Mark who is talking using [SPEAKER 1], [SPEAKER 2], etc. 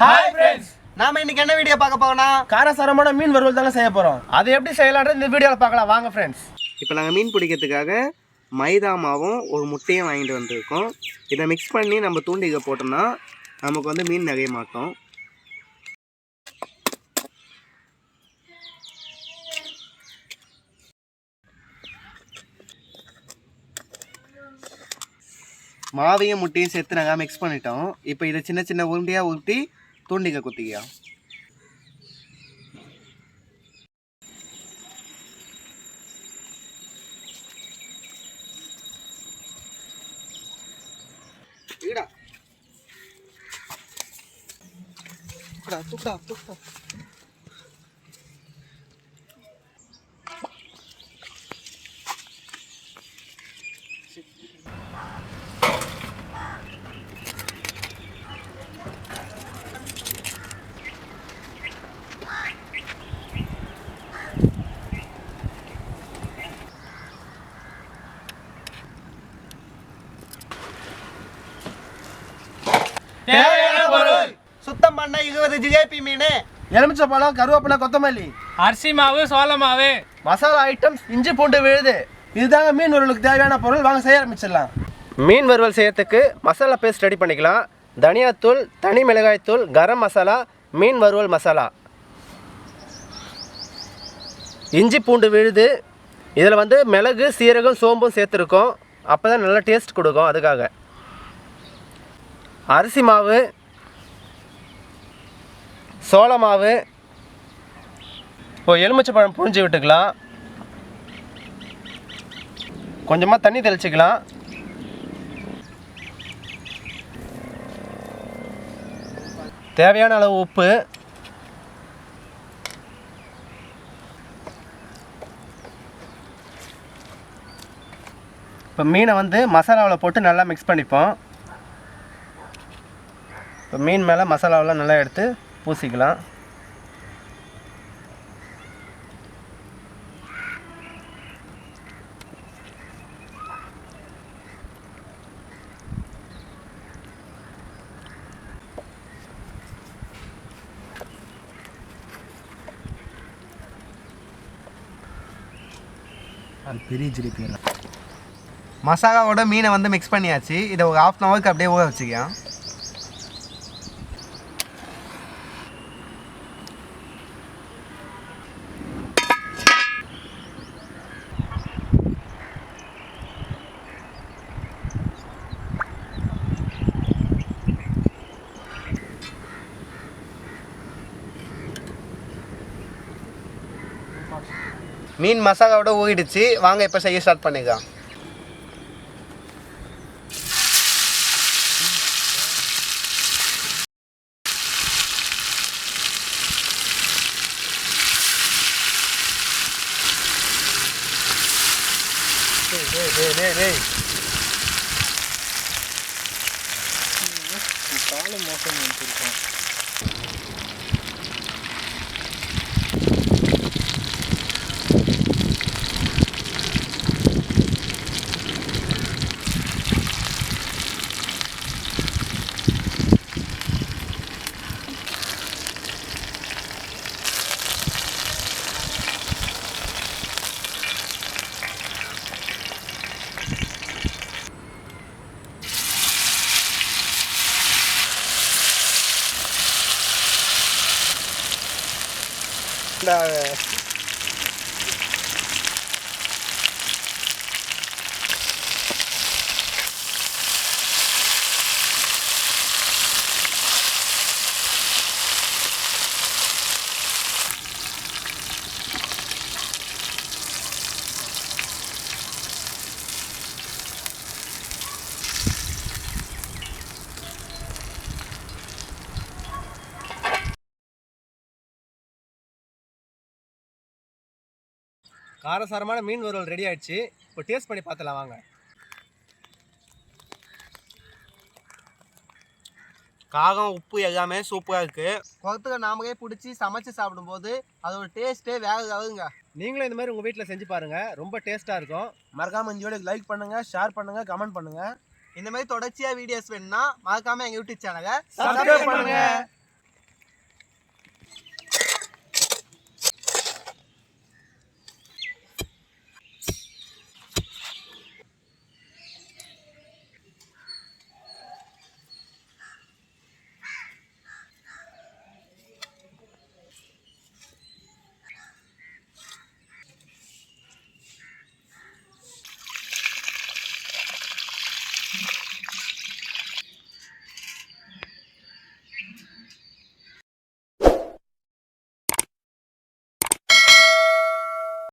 [SPEAKER 1] Hi friends,
[SPEAKER 2] நாம இன்னைக்கு என்ன வீடியோ பார்க்க போறோம்னா
[SPEAKER 1] காரசாரமான மீன் வறுவல் தாங்க செய்ய போறோம். அது எப்படி செய்யலாம்ன்றது இந்த வீடியோவில் பார்க்கலாம் வாங்க ஃப்ரெண்ட்ஸ்.
[SPEAKER 2] இப்போ நாங்கள் மீன் பிடிக்கிறதுக்காக மைதா மாவும் ஒரு முட்டையும் வாங்கிட்டு வந்திருக்கோம். இதை மிக்ஸ் பண்ணி நம்ம தூண்டிக்க போட்டோம்னா நமக்கு வந்து மீன் நிறைய மாட்டோம். மாவையும் முட்டையும் சேர்த்து நாங்கள் மிக்ஸ் பண்ணிட்டோம். இப்போ இதை சின்ன சின்ன உருண்டையாக ஊற்றி தூண்டிக்க குத்திக்கலாம். தூக்கா
[SPEAKER 1] தேவையான பொருள்:
[SPEAKER 2] சுத்தம் பண்ண 20 ஜிலேபி மீன்,
[SPEAKER 1] எலுமிச்சை பழம், கருவேப்பிலை, கொத்தமல்லி,
[SPEAKER 3] அரிசி மாவு, சோள மாவு,
[SPEAKER 1] மசாலா ஐட்டம்ஸ், இஞ்சி பூண்டு விழுது. இதுதாங்க மீன் வறுவலுக்கு தேவையான பொருள். வாங்க செய்ய ஆரம்பிச்சிடலாம். மீன் வறுவல் செய்யறதுக்கு மசாலா பேஸ்ட் ரெடி பண்ணிக்கலாம். தனியாத்தூள், தனி மிளகாய்த்தூள், கரம் மசாலா, மீன் வறுவல் மசாலா, இஞ்சி பூண்டு விழுது. இதில் வந்து மிளகு, சீரகம், சோம்பும் சேர்த்துருக்கோம். அப்போ தான் நல்லா டேஸ்ட் கொடுக்கும். அதுக்காக அரிசி மாவு, சோள மாவு, இப்போ எலுமிச்சை பழம் புழிஞ்சு விட்டுக்கலாம். கொஞ்சமாக தண்ணி தெளிச்சிக்கலாம். தேவையான அளவு உப்பு, இப்போ மீனை வந்து மசாலாவில் போட்டு நல்லா மிக்ஸ் பண்ணிப்போம். இப்போ மீன் மேலே மசாலாவெல்லாம் நல்லா எடுத்து பூசிக்கலாம். அது பெரிய ஜிலேபி.
[SPEAKER 2] மசாலாவோட மீனை வந்து மிக்ஸ் பண்ணியாச்சு. இதை ஒரு 1/2 ஹவருக்கு அப்படியே ஊற வச்சுக்கலாம். மீன் மசாலாவோட ஊறிடுச்சு. வாங்க இப்போ செய்ய ஸ்டார்ட் பண்ணிக்கலாம்.
[SPEAKER 3] காலம் மோசம் நினைச்சிருக்கோம்.
[SPEAKER 1] காரசாரமான மீன் வறுவல் ரெடி ஆயிடுச்சு. இப்போ டேஸ்ட் பண்ணி பார்த்துலாம் வாங்க.
[SPEAKER 2] காரம், உப்பு எல்லாமே சூப்பராக இருக்குது. குளத்துக்கு நாமளே பிடிச்சி சமைச்சு சாப்பிடும்போது அதோட டேஸ்ட்டே வேற லெவலுங்க.
[SPEAKER 1] நீங்களும் இந்த மாதிரி உங்கள் வீட்டில் செஞ்சு பாருங்கள். ரொம்ப டேஸ்ட்டாக இருக்கும்.
[SPEAKER 2] மறக்காமல் இந்த வீடியோக்கு லைக் பண்ணுங்கள், ஷேர் பண்ணுங்கள், கமெண்ட் பண்ணுங்கள். இந்த மாதிரி தொடர்ச்சியாக வீடியோஸ் வேணும்னா மறக்காமல் எங்கள் யூடியூப் சேனலை
[SPEAKER 1] சப்ஸ்கிரைப் பண்ணுங்கள்.